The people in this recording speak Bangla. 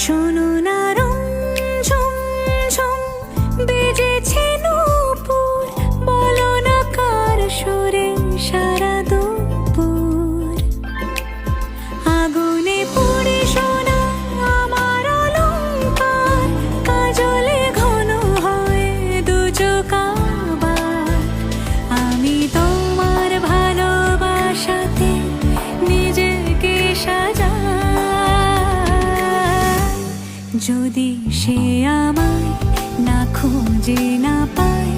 শোনো না ঝুম ঝুম বেজেছে নূপুর, বলো না কার সুরে সারা দুপুর। আগুনে পুড়ে সোনা আমার অলংকার, কাজলে ঘন হয় দু চোখ আবার। আমি তোমার ভালোবাসাতে নিজেকে সাজাই, যদি সে আমায় না খুঁজে না পায়